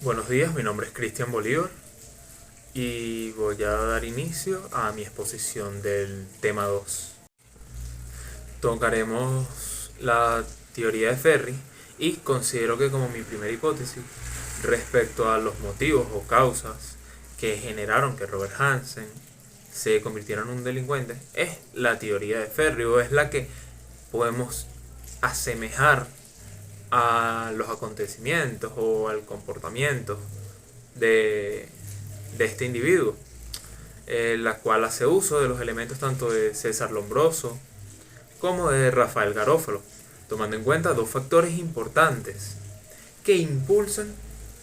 Buenos días, mi nombre es Cristian Bolívar y voy a dar inicio a mi exposición del tema 2. Tocaremos la teoría de Ferri y considero que como mi primera hipótesis respecto a los motivos o causas que generaron que Robert Hansen se convirtiera en un delincuente es la teoría de Ferri, o es la que podemos asemejar a los acontecimientos o al comportamiento de, de este individuo, la cual hace uso de los elementos tanto de César Lombroso como de Rafael Garófalo, tomando en cuenta dos factores importantes que impulsan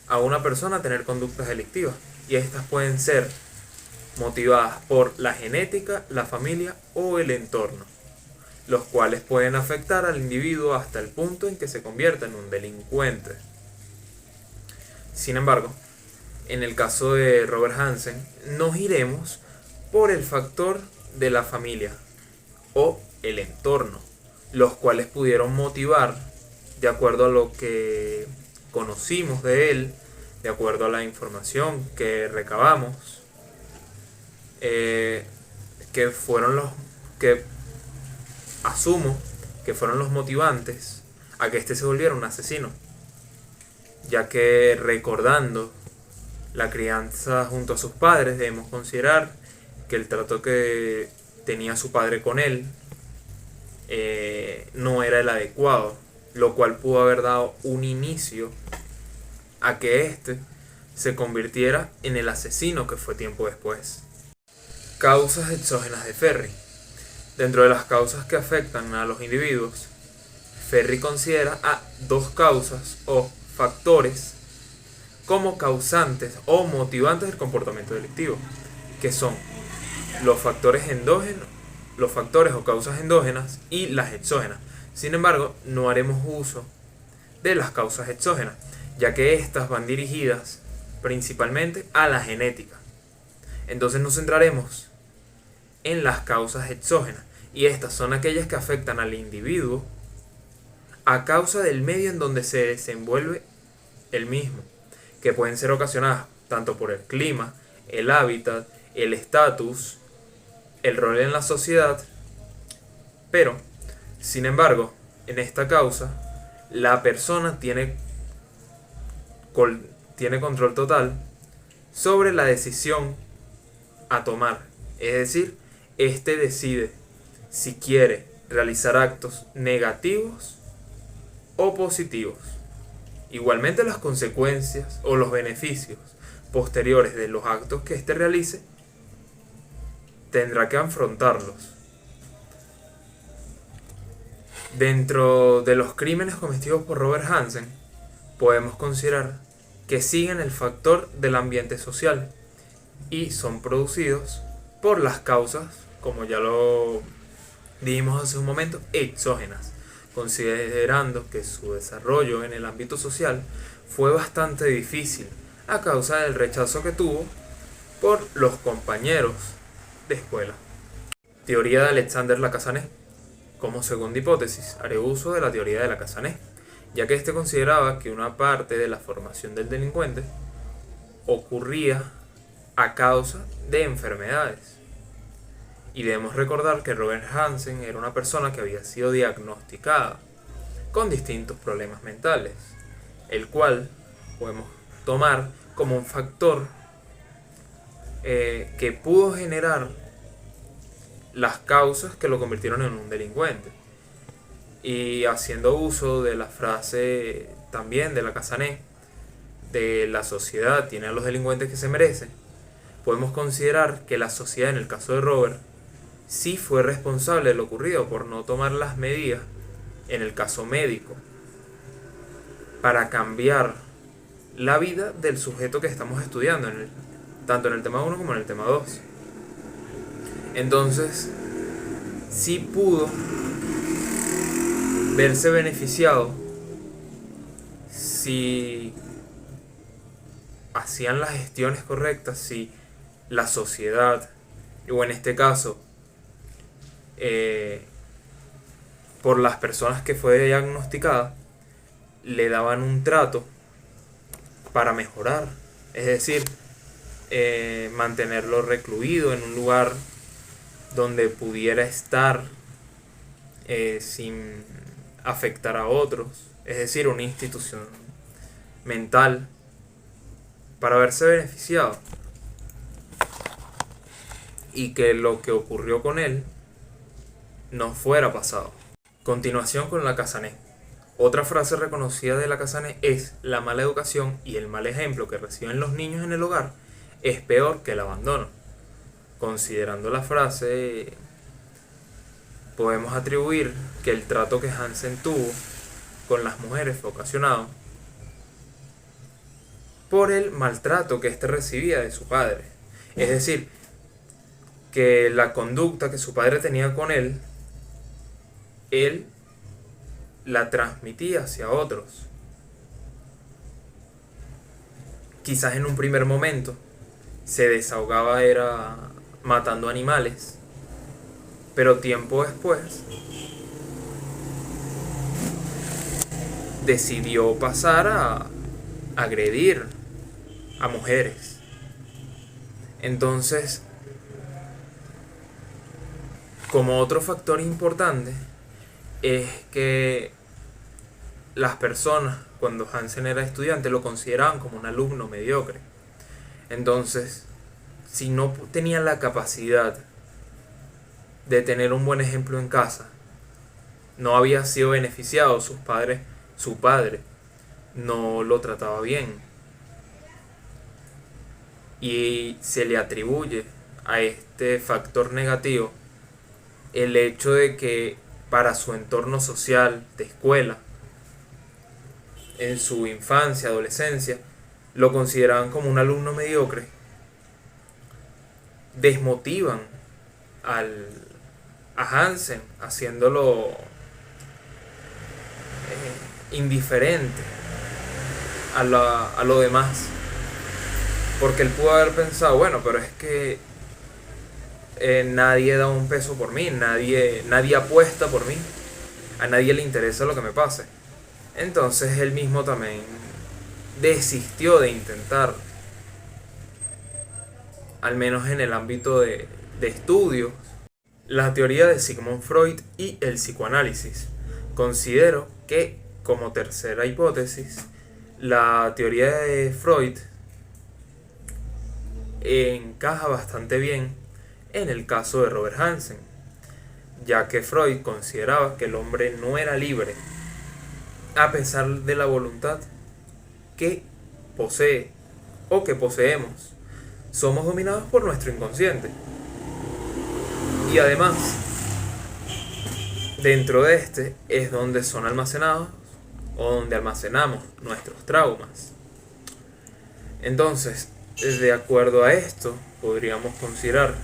a una persona a tener conductas delictivas, y estas pueden ser motivadas por la genética, la familia o el entorno, los cuales pueden afectar al individuo hasta el punto en que se convierta en un delincuente. Sin embargo, en el caso de Robert Hansen, nos iremos por el factor de la familia o el entorno, los cuales pudieron motivar, de acuerdo a lo que conocimos de él, de acuerdo a la información que recabamos, que fueron los que asumo que fueron los motivantes a que éste se volviera un asesino, ya que recordando la crianza junto a sus padres debemos considerar que el trato que tenía su padre con él no era el adecuado, lo cual pudo haber dado un inicio a que éste se convirtiera en el asesino que fue tiempo después. Causas exógenas de Ferri. Dentro de las causas que afectan a los individuos, Ferri considera a dos causas o factores como causantes o motivantes del comportamiento delictivo, que son los factores endógenos, los factores o causas endógenas y las exógenas. Sin embargo, no haremos uso de las causas exógenas, ya que estas van dirigidas principalmente a la genética. Entonces nos centraremos en las causas exógenas, y estas son aquellas que afectan al individuo a causa del medio en donde se desenvuelve el mismo, que pueden ser ocasionadas tanto por el clima, el hábitat, el estatus, el rol en la sociedad, pero, sin embargo, en esta causa, la persona tiene control total sobre la decisión a tomar, es decir, este decide si quiere realizar actos negativos o positivos. Igualmente, las consecuencias o los beneficios posteriores de los actos que éste realice tendrá que afrontarlos. Dentro de los crímenes cometidos por Robert Hansen, podemos considerar que siguen el factor del ambiente social y son producidos por las causas, como ya lo dijimos hace un momento, exógenas, considerando que su desarrollo en el ámbito social fue bastante difícil a causa del rechazo que tuvo por los compañeros de escuela. Teoría de Alexander Lacazanés. Como segunda hipótesis, haré uso de la teoría de Lacazanés, ya que éste consideraba que una parte de la formación del delincuente ocurría a causa de enfermedades. Y debemos recordar que Robert Hansen era una persona que había sido diagnosticada con distintos problemas mentales, el cual podemos tomar como un factor que pudo generar las causas que lo convirtieron en un delincuente. Y haciendo uso de la frase también de Lacazanés, de la sociedad tiene a los delincuentes que se merecen, podemos considerar que la sociedad, en el caso de Robert, sí fue responsable de lo ocurrido por no tomar las medidas, en el caso médico, para cambiar la vida del sujeto que estamos estudiando, tanto en el tema 1 como en el tema 2. Entonces, sí pudo verse beneficiado si hacían las gestiones correctas, si la sociedad, o en este caso, por las personas que fue diagnosticada, le daban un trato para mejorar. Es decir, mantenerlo recluido en un lugar donde pudiera estar sin afectar a otros. Es decir, una institución mental para verse beneficiado. Y que lo que ocurrió con él no fuera pasado. Continuación con la Casané. Otra frase reconocida de la Casané es: la mala educación y el mal ejemplo que reciben los niños en el hogar es peor que el abandono. Considerando la frase, podemos atribuir que el trato que Hansen tuvo con las mujeres fue ocasionado por el maltrato que éste recibía de su padre. Es decir, que la conducta que su padre tenía con él la transmitía hacia otros. Quizás en un primer momento se desahogaba era matando animales, pero tiempo después decidió pasar a agredir a mujeres. Entonces, como otro factor importante es que las personas, cuando Hansen era estudiante, lo consideraban como un alumno mediocre. Entonces, si no tenía la capacidad de tener un buen ejemplo en casa, no había sido beneficiado, su padre no lo trataba bien, y se le atribuye a este factor negativo el hecho de que para su entorno social de escuela, en su infancia, adolescencia, lo consideraban como un alumno mediocre, desmotivan a Hansen, haciéndolo indiferente a lo demás. Porque él pudo haber pensado, bueno, pero es que nadie da un peso por mí, nadie apuesta por mí, a nadie le interesa lo que me pase. Entonces él mismo también desistió de intentar, al menos en el ámbito de estudios, la teoría de Sigmund Freud y el psicoanálisis. Considero que, como tercera hipótesis, la teoría de Freud encaja bastante bien en el caso de Robert Hansen, ya que Freud consideraba que el hombre no era libre a pesar de la voluntad que posee o que poseemos. Somos dominados por nuestro inconsciente. Y además, dentro de este es donde son almacenados o donde almacenamos nuestros traumas. Entonces, de acuerdo a esto, podríamos considerar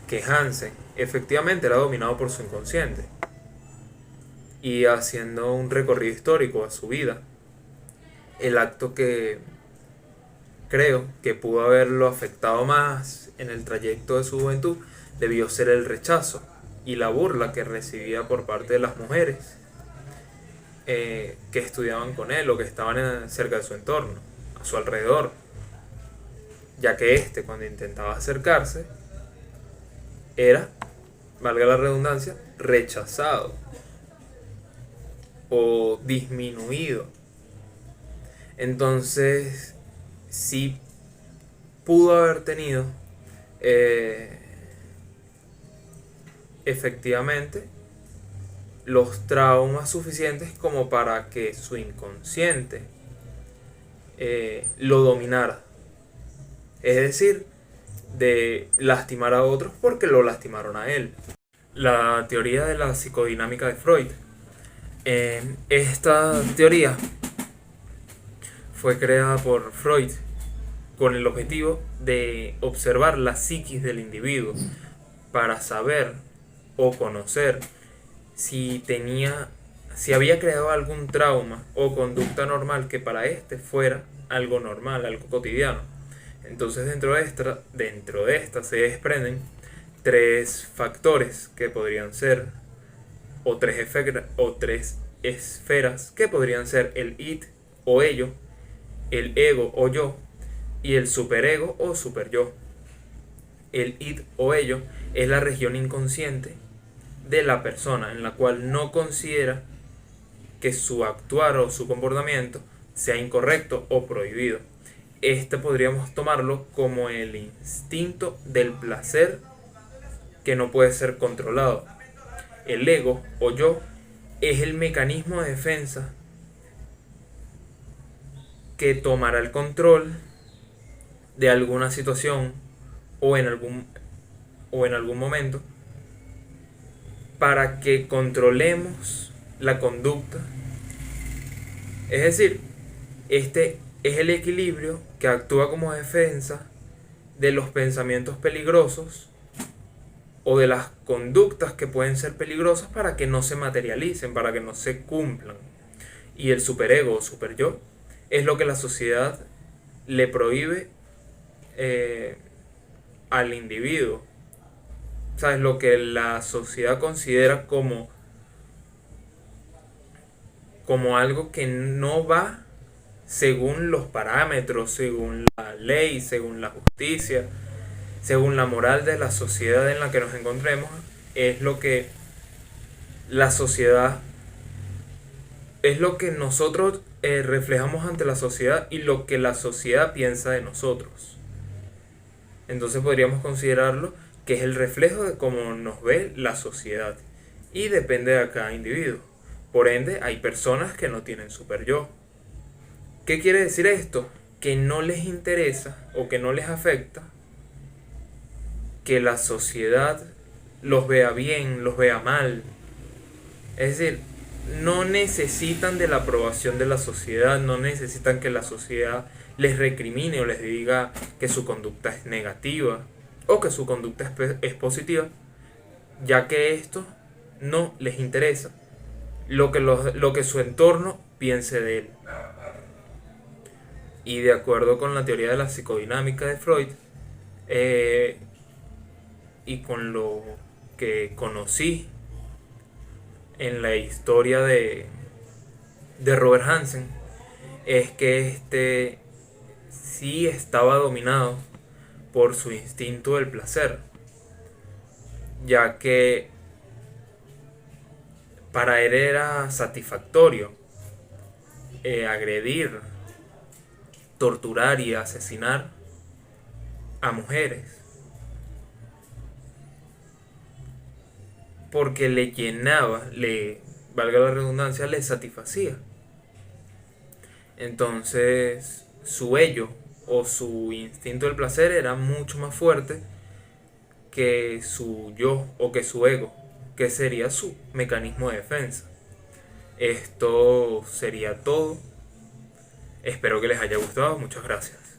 que Hansen efectivamente era dominado por su inconsciente. Y haciendo un recorrido histórico a su vida, el acto que creo que pudo haberlo afectado más en el trayecto de su juventud debió ser el rechazo y la burla que recibía por parte de las mujeres que estudiaban con él o que estaban cerca de su entorno, a su alrededor, ya que cuando intentaba acercarse era, valga la redundancia, rechazado o disminuido. Entonces sí pudo haber tenido efectivamente los traumas suficientes como para que su inconsciente lo dominara. Es decir, de lastimar a otros porque lo lastimaron a él. La teoría de la psicodinámica de Freud. Esta teoría fue creada por Freud con el objetivo de observar la psiquis del individuo para saber o conocer si había creado algún trauma o conducta normal que para fuera algo normal, algo cotidiano. Entonces dentro de esta se desprenden tres factores que podrían ser, o tres esferas que podrían ser el id o ello, el ego o yo y el superego o superyo. El id o ello es la región inconsciente de la persona en la cual no considera que su actuar o su comportamiento sea incorrecto o prohibido. Este podríamos tomarlo como el instinto del placer que no puede ser controlado. El ego o yo es el mecanismo de defensa que tomará el control de alguna situación o en algún momento para que controlemos la conducta. Es decir, este es el equilibrio que actúa como defensa de los pensamientos peligrosos o de las conductas que pueden ser peligrosas para que no se materialicen, para que no se cumplan. Y el superego o superyo es lo que la sociedad le prohíbe al individuo. ¿Sabes? Lo que la sociedad considera como algo que no va según los parámetros, según la ley, según la justicia, según la moral de la sociedad en la que nos encontremos. Es lo que la sociedad, es lo que nosotros reflejamos ante la sociedad y lo que la sociedad piensa de nosotros. Entonces podríamos considerarlo que es el reflejo de cómo nos ve la sociedad y depende de cada individuo. Por ende, hay personas que no tienen superyo. ¿Qué quiere decir esto? Que no les interesa o que no les afecta que la sociedad los vea bien, los vea mal. Es decir, no necesitan de la aprobación de la sociedad, no necesitan que la sociedad les recrimine o les diga que su conducta es negativa o que su conducta es positiva, ya que esto no les interesa lo que su entorno piense de él. Y de acuerdo con la teoría de la psicodinámica de Freud, y con lo que conocí en la historia de Robert Hansen, es que este sí estaba dominado por su instinto del placer, ya que para él era satisfactorio agredir, torturar y asesinar a mujeres, porque le llenaba, valga la redundancia, le satisfacía. Entonces su ello o su instinto del placer era mucho más fuerte que su yo o que su ego, que sería su mecanismo de defensa. Esto sería todo. Espero que les haya gustado. Muchas gracias.